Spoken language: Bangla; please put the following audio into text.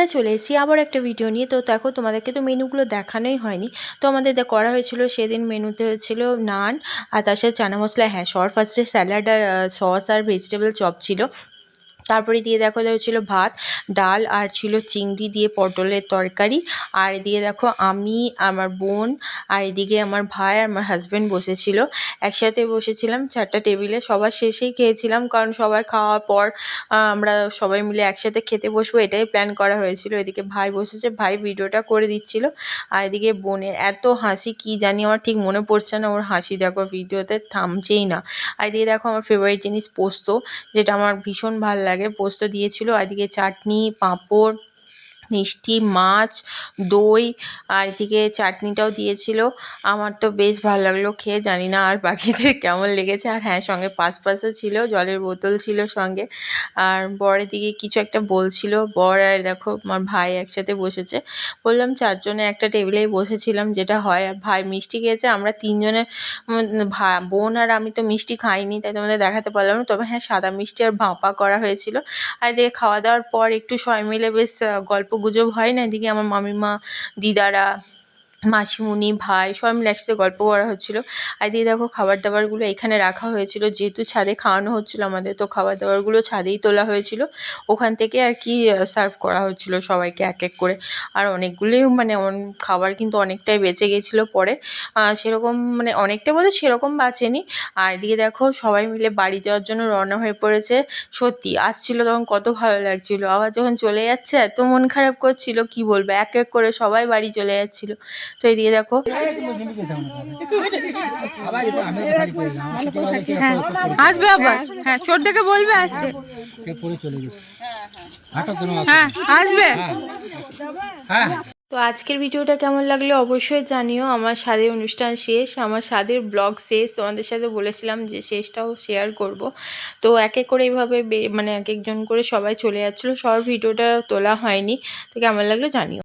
বন্ধুরা চলে এসেছি আবার একটা ভিডিও নিয়ে। তো দেখো তোমাদেরকে তো মেনুগুলো দেখানোই হয়নি। তো আমাদের করা হয়েছিল সেদিন মেনুতে হয়েছিল নান আর তার সাথে চানা মশলা, হ্যাঁ সবার ফার্স্টে স্যালাড আর সস আর ভেজিটেবল চপ ছিল। তারপরে দিয়ে দেখো ছিল ভাত, ডাল আর ছিল চিংড়ি দিয়ে পটলের তরকারি। আর এদিকে দেখো আমি, আমার বোন আর এদিকে আমার ভাই আর আমার হাজব্যান্ড বসেছিল। একসাথে বসেছিলাম 4টা টেবিলে। সবার শেষেই খেয়েছিলাম, কারণ সবাই খাওয়ার পর আমরা সবাই মিলে একসাথে খেতে বসবো, এটাই প্ল্যান করা হয়েছিল। এদিকে ভাই বসেছে, ভাই ভিডিওটা করে দিচ্ছিল। আর এদিকে বোনের এত হাসি, কি জানি আমার ঠিক মনে পড়ছে না, ওর হাসি দেখো ভিডিওতে থামছেই না। আর এদিকে দেখো আমার ফেভারিট জিনিস পোস্ত, যেটা আমার ভীষণ ভালো লাগে, পোস্ত দিয়েছিল। আর এদিকে চাটনি, পাঁপড়, মিষ্টি, মাছ, দই, আর এদিকে চাটনিটাও দিয়েছিল। আমার তো বেশ ভালো লাগলো খেয়ে, জানি না আর বাকিদের কেমন লেগেছে। আর হ্যাঁ, সঙ্গে পাসও ছিল, জলের বোতল ছিল সঙ্গে। আর বরের দিকে কিছু একটা বলছিল বর, আর দেখো আমার ভাই একসাথে বসেছে। বললাম 4 জনে একটা টেবিলেই বসেছিলাম, যেটা হয়। আর ভাই মিষ্টি খেয়েছে, আমরা 3 জনে, ভাই বোন আর আমি তো মিষ্টি খাইনি, তাই তোমাদের দেখাতে পারলাম না। তবে হ্যাঁ, সাদা মিষ্টি আর ভাপা করা হয়েছিল। আর এদিকে খাওয়া দাওয়ার পর একটু সবাই মিলে বেশ গল্প গুজব হয় না, এদিকে আমার মামিমা, দিদারা, মাসিমণি, ভাই সবাই মিলে একসাথে গল্প করা হচ্ছিলো। আর দিয়ে দেখো খাবার দাবারগুলো এখানে রাখা হয়েছিল, যেহেতু ছাদে খাওয়ানো হচ্ছিলো আমাদের, তো খাবার দাবারগুলো ছাদেই তোলা হয়েছিল। ওখান থেকে আর কি সার্ভ করা হচ্ছিলো সবাইকে এক এক করে। আর অনেকগুলোই মানে খাবার কিন্তু অনেকটাই বেঁচে গেছিলো পরে, সেরকম মানে অনেকটা বলতে সেরকম বাঁচেনি। আর এদিকে দেখো সবাই মিলে বাড়ি যাওয়ার জন্য রওনা হয়ে পড়েছে। সত্যি আসছিল তখন কত ভালো লাগছিলো, আবার যখন চলে যাচ্ছে এত মন খারাপ করছিল, কি বলবো, এক এক করে সবাই বাড়ি চলে যাচ্ছিলো। তো এদিকে দেখো হ্যাঁ আসবে আবার, হ্যাঁ ছোট থেকে বলবে আসতে, হ্যাঁ আসবে। তো আজকের ভিডিওটা কেমন লাগলো অবশ্যই জানিও। আমার স্বাদের অনুষ্ঠান শেষ, আমার স্বাদের ব্লগ শেষ, তোমাদের সাথে বলেছিলাম যে শেষটাও শেয়ার করব। তো এক এক করে এইভাবে মানে এক একজন করে সবাই চলে যাচ্ছিলো, সবার ভিডিওটা তোলা হয়নি। তো কেমন লাগলো জানিও।